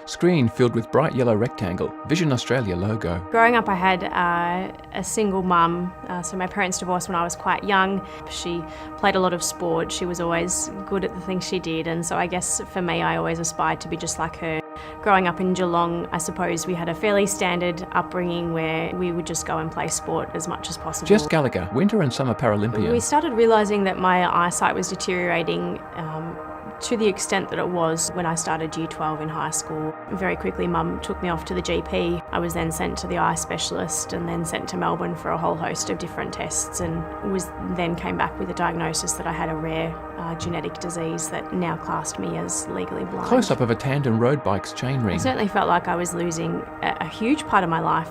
Screen filled with bright yellow rectangle, Vision Australia logo. Growing up I had a single mum, so my parents divorced when I was quite young. She played a lot of sport, she was always good at the things she did, and so I guess for me I always aspired to be just like her. Growing up in Geelong, I suppose we had a fairly standard upbringing where we would just go and play sport as much as possible. Jess Gallagher, Winter and Summer Paralympian. We started realising that my eyesight was deteriorating to the extent that it was when I started Year 12 in high school. Very quickly Mum took me off to the GP. I was then sent to the eye specialist and then sent to Melbourne for a whole host of different tests, and then came back with a diagnosis that I had a rare genetic disease that now classed me as legally blind. Close-up of a tandem road bike's chainring. I certainly felt like I was losing a huge part of my life.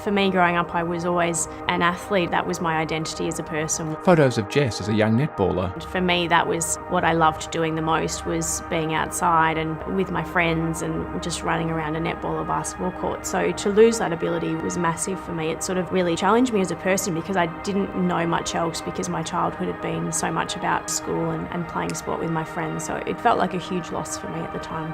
For me, growing up, I was always an athlete. That was my identity as a person. Photos of Jess as a young netballer. For me, that was what I loved doing the most, was being outside and with my friends and just running around a netball or basketball court. So to lose that ability was massive for me. It sort of really challenged me as a person because I didn't know much else, because my childhood had been so much about school and playing sport with my friends. So it felt like a huge loss for me at the time.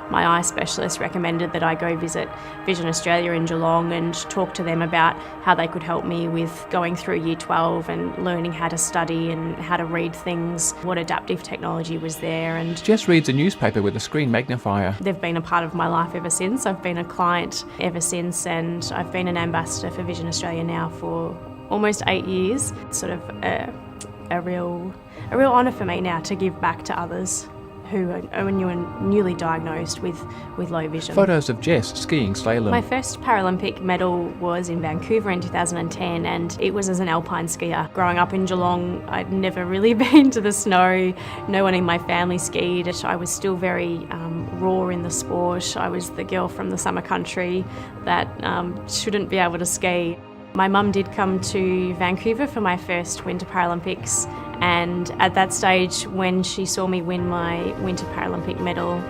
My eye specialist recommended that I go visit Vision Australia in Geelong and talk to them about how they could help me with going through Year 12 and learning how to study and how to read things, what adaptive technology was there. And Jess reads a newspaper with a screen magnifier. They've been a part of my life ever since. I've been a client ever since, and I've been an ambassador for Vision Australia now for almost 8 years. It's sort of a real honour for me now to give back to others who are newly diagnosed with low vision. Photos of Jess skiing slalom. My first Paralympic medal was in Vancouver in 2010, and it was as an alpine skier. Growing up in Geelong, I'd never really been to the snow. No one in my family skied. I was still very raw in the sport. I was the girl from the summer country that shouldn't be able to ski. My mum did come to Vancouver for my first Winter Paralympics, and at that stage, when she saw me win my Winter Paralympic medal,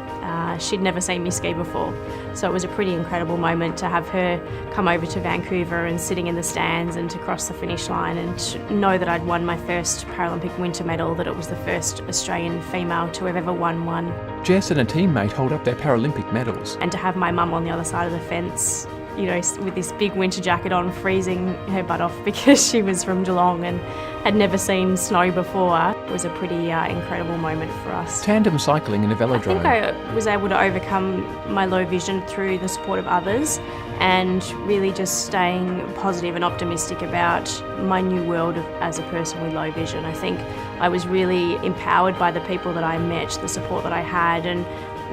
she'd never seen me ski before. So it was a pretty incredible moment to have her come over to Vancouver and sitting in the stands and to cross the finish line and know that I'd won my first Paralympic winter medal, that it was the first Australian female to have ever won one. Jess and a teammate hold up their Paralympic medals. And to have my mum on the other side of the fence, you know, with this big winter jacket on, freezing her butt off because she was from Geelong and had never seen snow before, was a pretty incredible moment for us. Tandem cycling in a velodrome. I think I was able to overcome my low vision through the support of others and really just staying positive and optimistic about my new world as a person with low vision. I think I was really empowered by the people that I met, the support that I had, and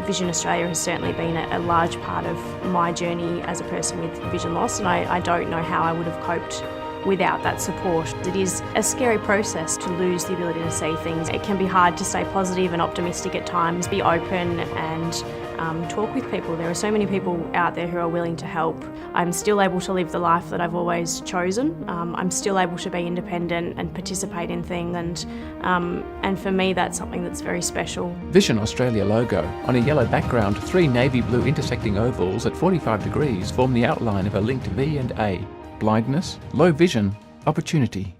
Vision Australia has certainly been a large part of my journey as a person with vision loss, and I don't know how I would have coped without that support. It is a scary process to lose the ability to see things. It can be hard to stay positive and optimistic at times, be open and talk with people. There are so many people out there who are willing to help. I'm still able to live the life that I've always chosen. I'm still able to be independent and participate in things, and for me that's something that's very special. Vision Australia logo. On a yellow background, 3 navy blue intersecting ovals at 45 degrees form the outline of a linked V and A. Blindness, low vision, opportunity.